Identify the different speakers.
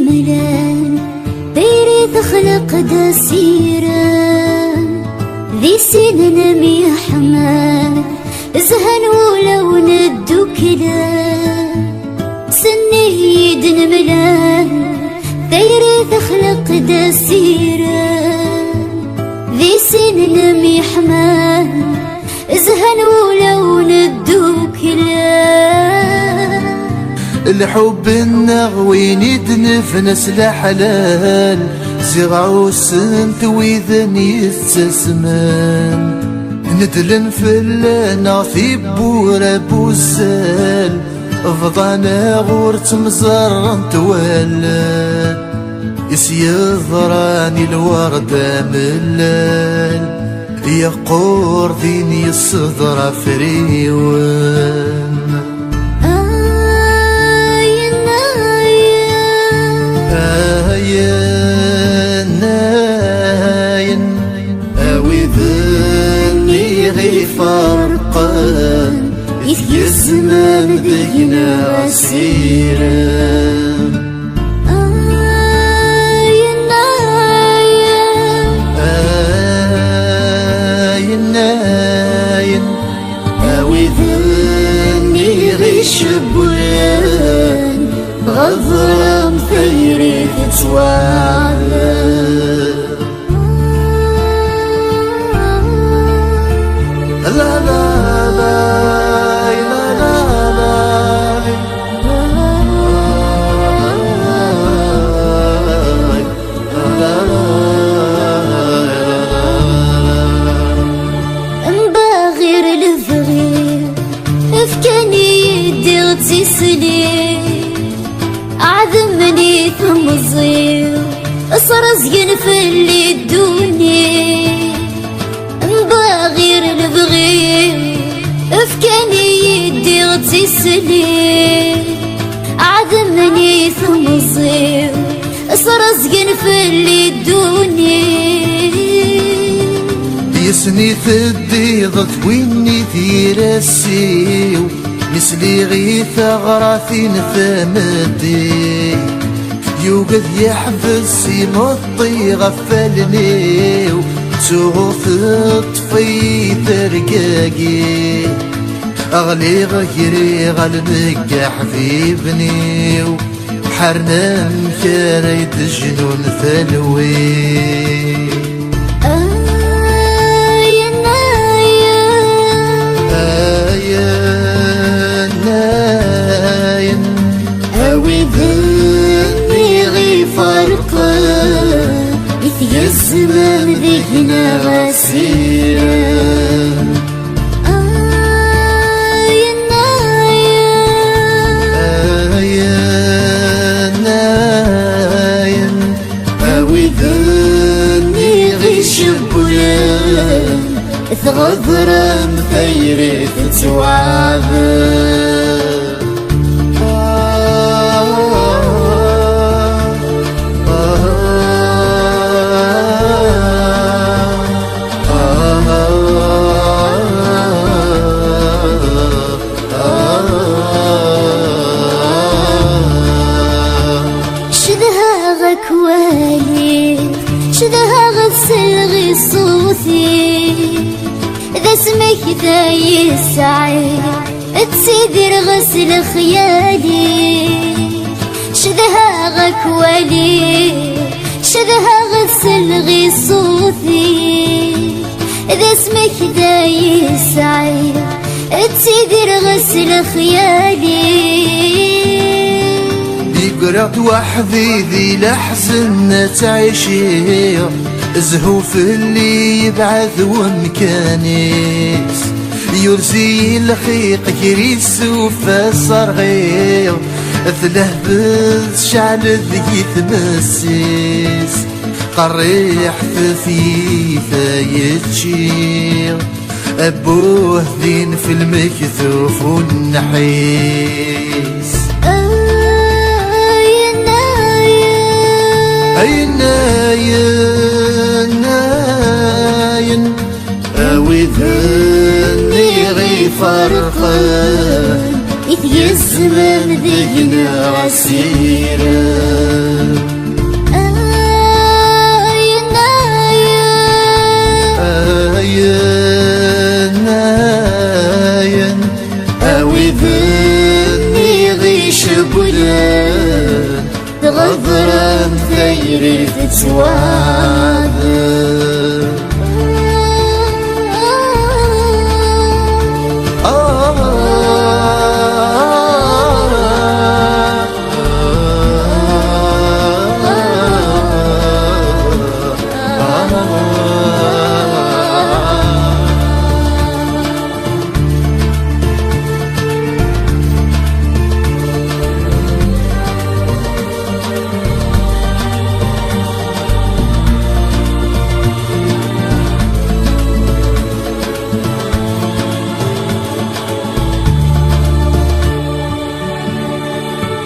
Speaker 1: ملان دايري تخلق دسيرة ذي سننا ميا حمال زهن ولو ندو كدا سني يدن ملان دايري تخلق دسيرة ذي سننا ميا حمال زهن ولو ندو كدا
Speaker 2: الحب النغوين يدنف ناس الحلال زرعو سنت ويذن يستسمان ندلن فلانا في بورا بوزال فضانا غور تمزرن توالان يسيضراني الوردة ملال يقور ذيني الصدر فريوان فرقان يزمان دينا عسيرا أوي ذني غيش بولان غضرام ثيري تتوالى لا لا
Speaker 1: تسلي أعذمني ثم صير أصرزقن في اللي الدوني مباغير البغير افكاني يدي غتسلي أعذمني ثم صير أصرزقن في اللي الدوني
Speaker 2: يسني ثدي ويني ثيرسيو مثلي غيث غراثين ثمدي يوقد يحبس يمطي غفلني وتشوف الطفي ترقاقي أغلي غيري غلبك حبيبني وحرنا مكان الجنون ثلوي
Speaker 1: الزمان ذهنا غسيرا
Speaker 2: أوي ذني غيش بولان
Speaker 1: ثغضرا مثيري تتوعبا شدها غسل غي صوتي إذا سمك ذاي السعيد تسيدر غسل خيالي شدها غكوالي شدها غسل غي صوتي إذا سمك ذاي السعيد تسيدر غسل خيالي
Speaker 2: قرعت وحدي ذي لحزن تعيشي زهو في اللي يبعث ومكانيس يرزي الخيق يريس وفصر غير ثله بالشعل ذي تمسيس قريح ثفيفة يتشير أبوه ذين في المكثوف والنحيس أوي ذني غي فرقان
Speaker 1: يتيزمم ذينا عسيرة
Speaker 2: أوي ذني غيش بلان غضرا ثيري تتوعد